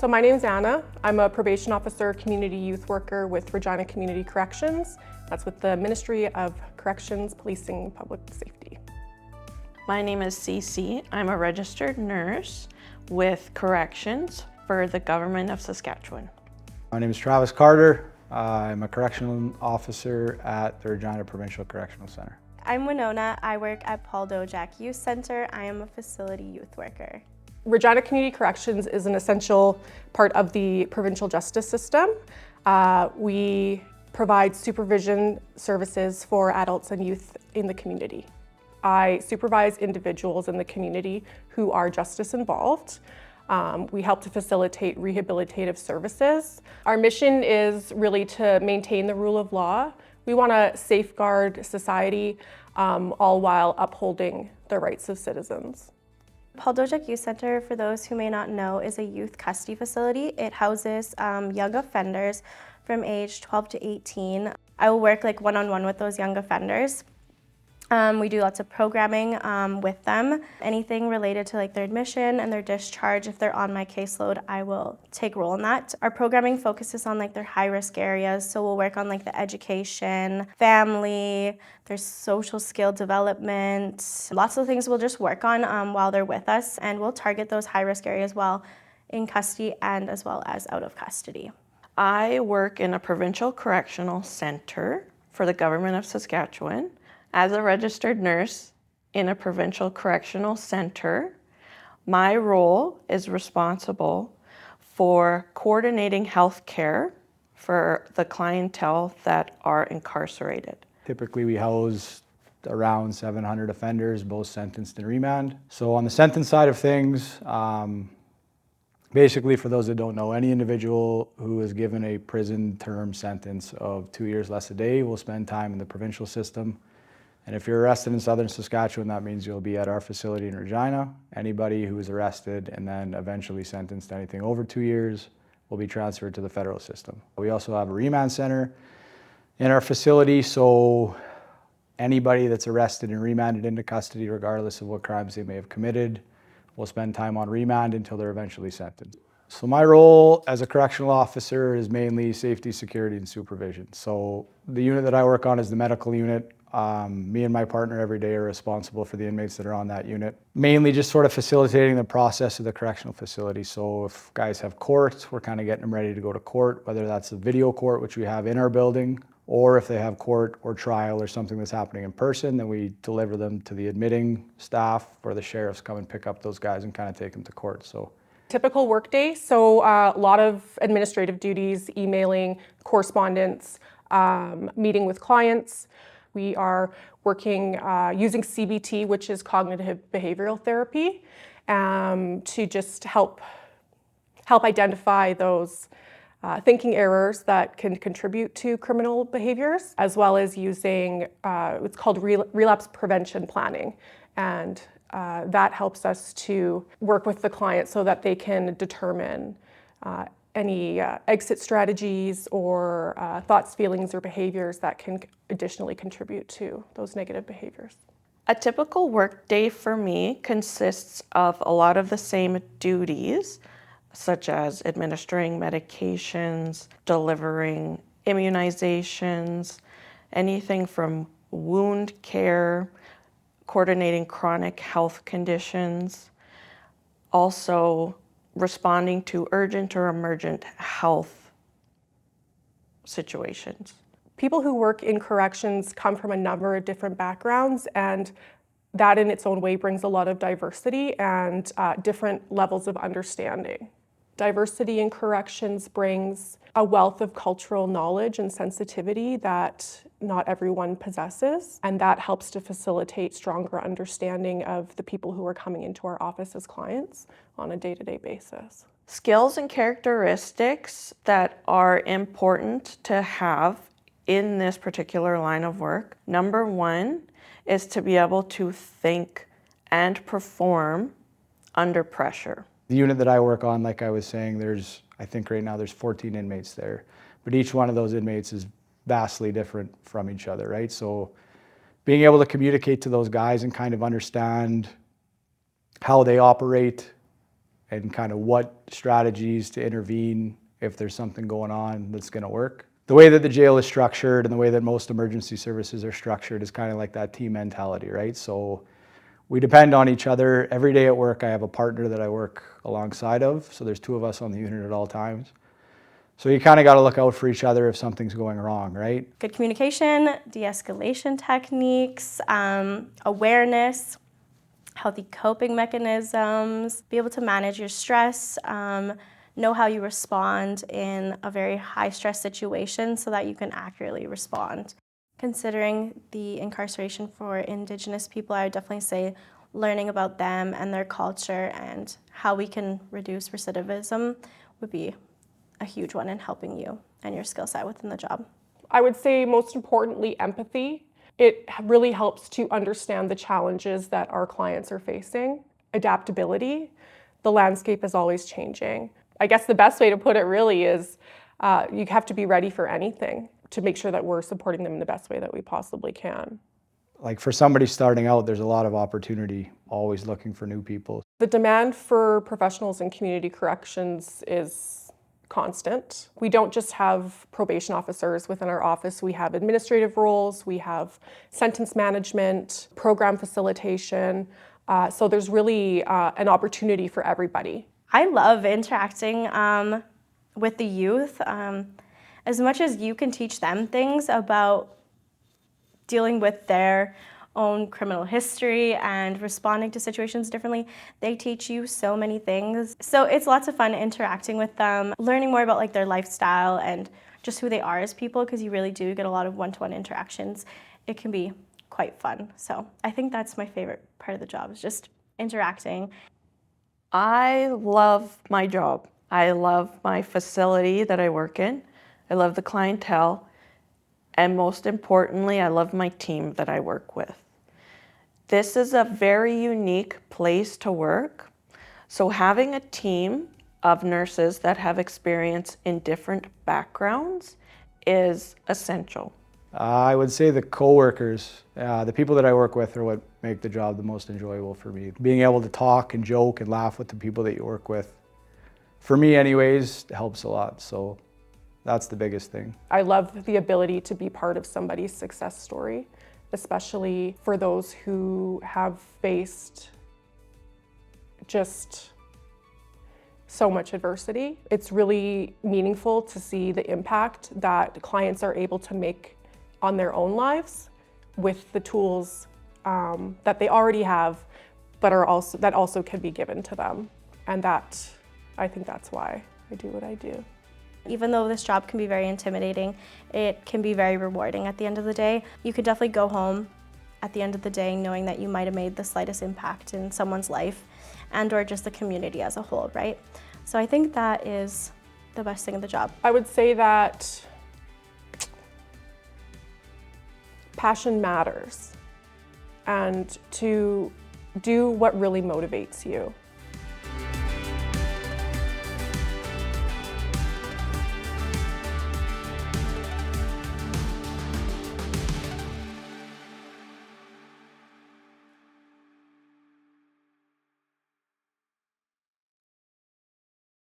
So my name's Anna. I'm a probation officer, community youth worker with Regina Community Corrections. That's with the Ministry of Corrections, Policing, Public Safety. My name is SIEC. I'm a registered nurse with Corrections for the Government of Saskatchewan. My name is Travis Carter. I'm a correctional officer at the Regina Provincial Correctional Centre. I'm Winona. I work at Paul Dojak Youth Centre. I am a facility youth worker. Regina Community Corrections is an essential part of the provincial justice system. We provide supervision services for adults and youth in the community. I supervise individuals in the community who are justice involved. We help to facilitate rehabilitative services. Our mission is really to maintain the rule of law. We want to safeguard society, all while upholding the rights of citizens. Paul Dojak Youth Centre, for those who may not know, is a youth custody facility. It houses young offenders from age 12 to 18. I will work one-on-one with those young offenders. We do lots of programming with them. Anything related to their admission and their discharge, if they're on my caseload, I will take role in that. Our programming focuses on their high-risk areas, so we'll work on the education, family, their social skill development. Lots of things we'll just work on while they're with us, and we'll target those high-risk areas while in custody and as well as out of custody. I work in a provincial correctional centre for the Government of Saskatchewan. As a registered nurse in a provincial correctional centre, my role is responsible for coordinating health care for the clientele that are incarcerated. Typically we house around 700 offenders, both sentenced and remand. So on the sentence side of things, basically for those that don't know, any individual who is given a prison term sentence of 2 years less a day will spend time in the provincial system. And if you're arrested in southern Saskatchewan, that means you'll be at our facility in Regina. Anybody who is arrested and then eventually sentenced to anything over 2 years will be transferred to the federal system. We also have a remand center in our facility, so anybody that's arrested and remanded into custody, regardless of what crimes they may have committed, will spend time on remand until they're eventually sentenced. So my role as a correctional officer is mainly safety, security, and supervision. So the unit that I work on is the medical unit. Me and my partner every day are responsible for the inmates that are on that unit. Mainly just sort of facilitating the process of the correctional facility. So if guys have court, we're kind of getting them ready to go to court, whether that's a video court, which we have in our building, or if they have court or trial or something that's happening in person, then we deliver them to the admitting staff, or the sheriffs come and pick up those guys and kind of take them to court. So typical workday, so a lot of administrative duties, emailing, correspondence, meeting with clients. We are working using CBT, which is cognitive behavioral therapy, to just help identify those thinking errors that can contribute to criminal behaviors, as well as using it's called relapse prevention planning. And that helps us to work with the client so that they can determine any exit strategies or thoughts, feelings, or behaviors that can additionally contribute to those negative behaviors. A typical work day for me consists of a lot of the same duties, such as administering medications, delivering immunizations, anything from wound care, coordinating chronic health conditions, also responding to urgent or emergent health situations. People who work in corrections come from a number of different backgrounds, and that in its own way brings a lot of diversity and different levels of understanding. Diversity in corrections brings a wealth of cultural knowledge and sensitivity that not everyone possesses, and that helps to facilitate stronger understanding of the people who are coming into our office as clients on a day-to-day basis. Skills and characteristics that are important to have in this particular line of work. Number one is to be able to think and perform under pressure. the unit that I work on, like I was saying, I think right now there's 14 inmates there, but each one of those inmates is vastly different from each other, right? So being able to communicate to those guys and kind of understand how they operate and kind of what strategies to intervene if there's something going on that's going to work. The way that the jail is structured and the way that most emergency services are structured is kind of like that team mentality, right? So we depend on each other. Every day at work, I have a partner that I work alongside of. So there's two of us on the unit at all times. So you kind of got to look out for each other if something's going wrong, right? Good communication, de-escalation techniques, awareness, healthy coping mechanisms, be able to manage your stress, know how you respond in a very high stress situation so that you can accurately respond. Considering the incarceration for Indigenous people, I would definitely say learning about them and their culture and how we can reduce recidivism would be a huge one in helping you and your skill set within the job. I would say most importantly, empathy. It really helps to understand the challenges that our clients are facing. Adaptability. The landscape is always changing. I guess the best way to put it really is you have to be ready for anything to make sure that we're supporting them in the best way that we possibly can. Like for somebody starting out, there's a lot of opportunity, always looking for new people. The demand for professionals in community corrections is constant. We don't just have probation officers within our office, we have administrative roles, we have sentence management, program facilitation, so there's really an opportunity for everybody. I love interacting with the youth. As much as you can teach them things about dealing with their own criminal history and responding to situations differently, they teach you so many things. So it's lots of fun interacting with them, learning more about like their lifestyle and just who they are as people, because you really do get a lot of one-to-one interactions. It can be quite fun. So I think that's my favorite part of the job, is just interacting. I love my job. I love my facility that I work in. I love the clientele. And most importantly, I love my team that I work with. This is a very unique place to work. So having a team of nurses that have experience in different backgrounds is essential. I would say the coworkers, the people that I work with are what make the job the most enjoyable for me. Being able to talk and joke and laugh with the people that you work with, for me anyways, helps a lot. So that's the biggest thing. I love the ability to be part of somebody's success story, especially for those who have faced just so much adversity. It's really meaningful to see the impact that clients are able to make on their own lives with the tools that they already have, but that also can be given to them. And I think that's why I do what I do. Even though this job can be very intimidating, it can be very rewarding at the end of the day. You could definitely go home at the end of the day knowing that you might have made the slightest impact in someone's life and or just the community as a whole, right? So I think that is the best thing of the job. I would say that passion matters, and to do what really motivates you.